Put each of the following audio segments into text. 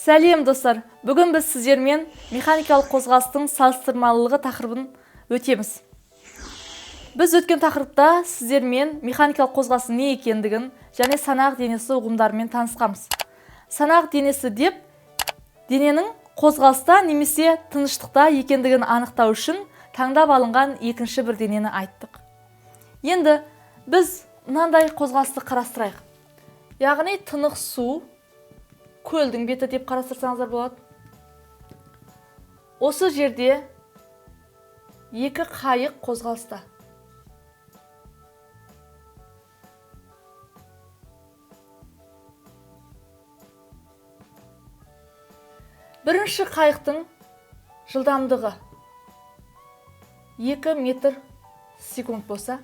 Сәлем достар, бүгін біз сіздермен механикалық қозғалыстың салыстырмалылығы тақырыбын өтеміз. Біз өткен тақырыпта сіздермен механикалық қозғалыстың не екендігін және санақ денесі ұғымдарымен танысқанбыз. Санақ денесі деп дененің қозғалыста немесе тыныштықта екендігін анықтау үшін таңдап алынған екінші бір денені айттық. Енді біз мынандай қозғалысты қарастырайық. Яғни тынық су, көлдің беті деп қарастырсаңыздар болады. Осы жерде екі қайық қозғалыста. Бірінші қайықтың жылдамдығы 2 метр секунд болса,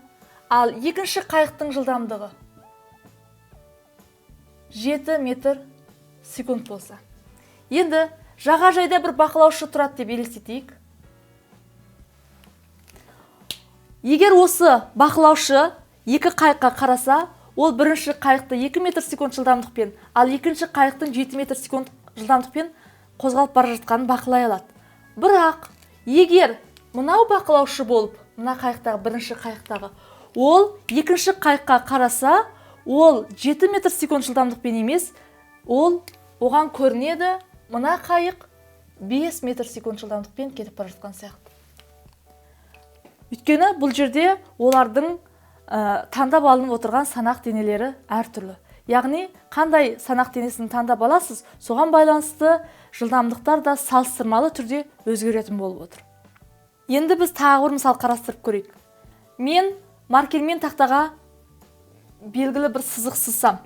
ал екінші қайықтың жылдамдығы 7 метр секунд болса. Енді жағажайда бір бақылаушы тұрады деп елестетейік. Егер осы бақылаушы екі қайыққа қараса, ол бірінші қайықты 2 метр секунд жылдамдықпен, ал екінші қайықтың 7 метр секунд жылдамдықпен қозғалып бара жатқанын бақылай алады. Бірақ егер мынау бақылаушы болып, мына қайықтағы бірінші қайықтағы, ол екінші қайыққа қараса, ол 7 метр секунд жылдамдықпен емес, ол оған көрінеді, мына қайық 5 метр секунд жылдамдықпен кетіп бара жатқан сияқты. Өйткені бұл жерде олардың таңдап алынып отырған санақ денелері әртүрлі. Яғни, қандай санақ денесін таңдап аласыз, соған байланысты жылдамдықтар да салыстырмалы түрде өзгеретін болып отыр. Енді біз тағы бір мысал қарастырып көрейік. Мен маркермен тақтаға белгілі бір сызық сызсам,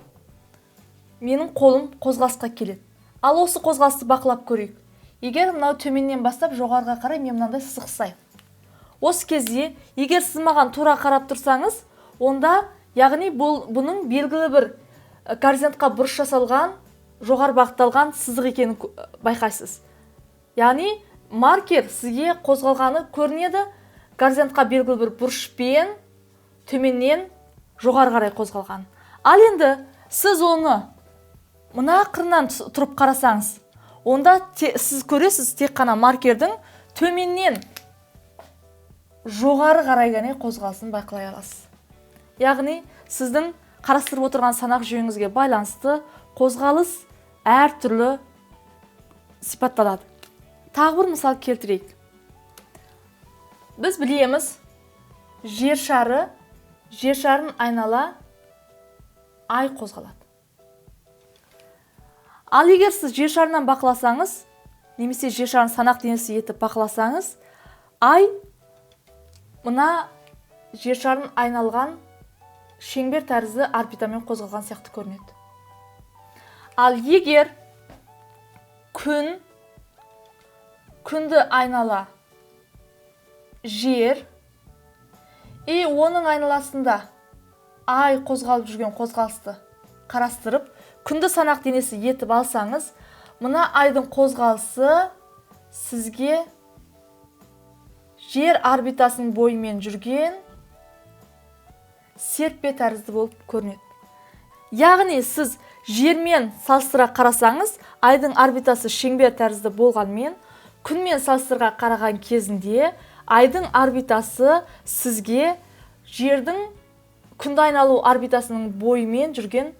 менің қолым қозғалысқа келеді. Ал осы қозғалысты бақылап көрейік. Егер мынау төменнен бастап жоғарыға қарай мен мынандай сызық сызайын. Осы кезде, егер сіз маған тура қарап тұрсаңыз, онда, яғни бұның белгілі бір горизонтқа бұрыш жасалған, жоғары бағытталған сызық екенін байқайсыз. Яғни маркер сізге қозғалғаны көрінеді, горизонтқа белгілі бір бұрышпен төменнен жоғары қарай қозғалған. Ал енді сіз оны мына қырынан тұрып қарасаңыз, онда сіз көресіз тек қана маркердің төменнен жоғары қарай ғана қозғалысын байқалай аласыз. Яғни сіздің қарастырып отырған санақ жүйеңізге байланысты қозғалыс әртүрлі сипатталады. Тағы бір мысал келтірейік. Біз білеміз, жер шарын айнала ай қозғалады. Ал егер сіз жер шарынан бақыласаңыз, немесе жер шарын санақ денесі етіп бақыласаңыз, ай мына жер шарын айналған шеңбер тәрізді орбитамен қозғалған сияқты көрінеді. Ал егер күнді айнала жер, оның айналасында ай қозғалып жүрген қозғалысты қарастырып, күнді санақ денесі етіп алсаңыз, мына айдың қозғалысы сізге жер орбитасының бойымен жүрген серпе тәрізді болып көрінеді. Яғни сіз жермен салыстыра қарасаңыз, айдың орбитасы шеңбер тәрізді болғанмен, күнмен салыстыра қараған кезінде айдың орбитасы сізге жердің күнді айналу орбитасының бойымен жүрген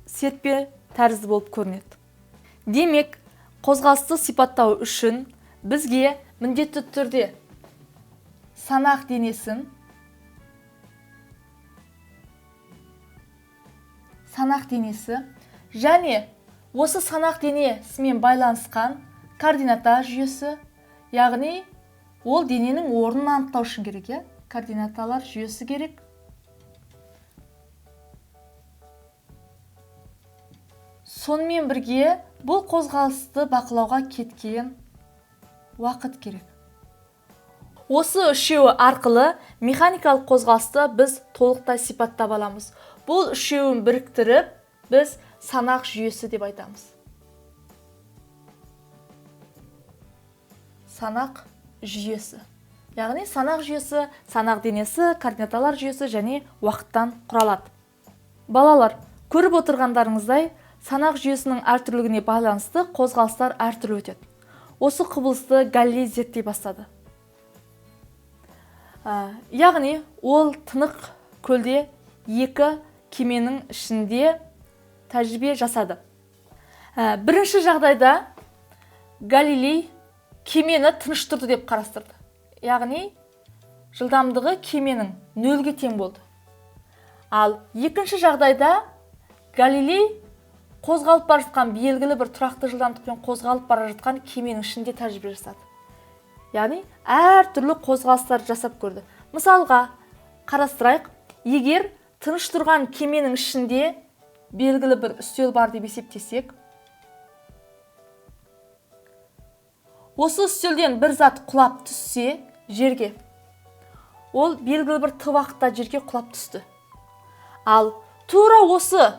серпе тәрізді болып көрінеді. Демек, қозғалысты сипаттау үшін бізге міндетті түрде санақ денесін, және осы санақ денесімен байланысқан координата жүйесі, яғни ол дененің орнын анықтау үшін керек, координаталар жүйесі керек. Сонымен бірге бұл қозғалысты бақылауға кеткен уақыт керек. Осы үшеуі арқылы механикалық қозғалысты біз толықтай сипаттап аламыз. Бұл үшеуін біріктіріп, біз санақ жүйесі деп айтамыз. Санақ жүйесі. Яғни санақ жүйесі, санақ денесі, координаталар жүйесі және уақыттан құралады. Балалар, көріп отырғандарыңыздай, санақ жүйесінің әртүрлілігіне байланысты қозғалыстар әртүрлі өтеді. Осы құбылысты Галилей зерттей бастады. Яғни ол тынық көлде екі кеменің ішінде тәжірибе жасады. Бірінші жағдайда Галилей кемені тыныш тұрды деп қарастырды. Яғни жылдамдығы кеменің нөлге тең болды. Ал екінші жағдайда Галилей қозғалып бара жатқан белгілі бір тұрақты жылдамдықпен қозғалып бара жатқан кеменің ішінде тәжірибе жасады. Яғни әртүрлі қозғалыстар жасап көрді. Мысалға, қарастырайық, егер тыныш тұрған кеменің ішінде белгілі бір үстел бар деп есептесек, осы үстелден бір зат құлап түссе жерге, ол белгілі бір уақытта жерге құлап түсті. Ал тура осы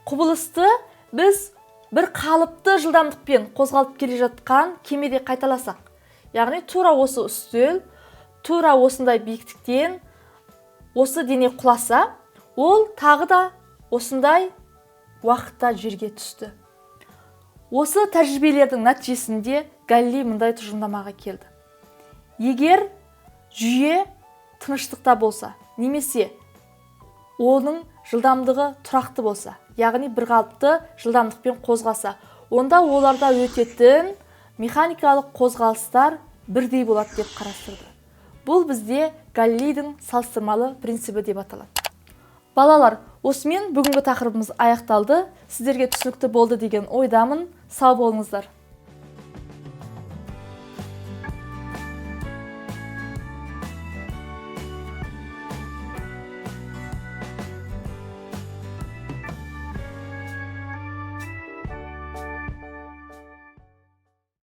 құбылысты біз бір қалыпты жылдамдықпен қозғалып келе жатқан кемеде қайталасақ, яғни тура осы үстел, тура осындай биіктіктен осы дене құласа, ол тағы да осындай уақытта жерге түсті. Осы тәжірибелердің нәтижесінде Галилей мындай тұжырымдамаға келді. Егер жүйе тыныштықта болса, немесе оның жылдамдығы тұрақты болса, яғни бір қалыпты жылдамдықпен қозғалса, онда оларда өтетін механикалық қозғалыстар бірдей болады деп қарастырды. Бұл бізде Галилейдің салыстырмалы принципі деп аталады. Балалар, осымен бүгінгі тақырыбымыз аяқталды. Сіздерге түсінікті болды деген ойдамын. Сау болыңыздар.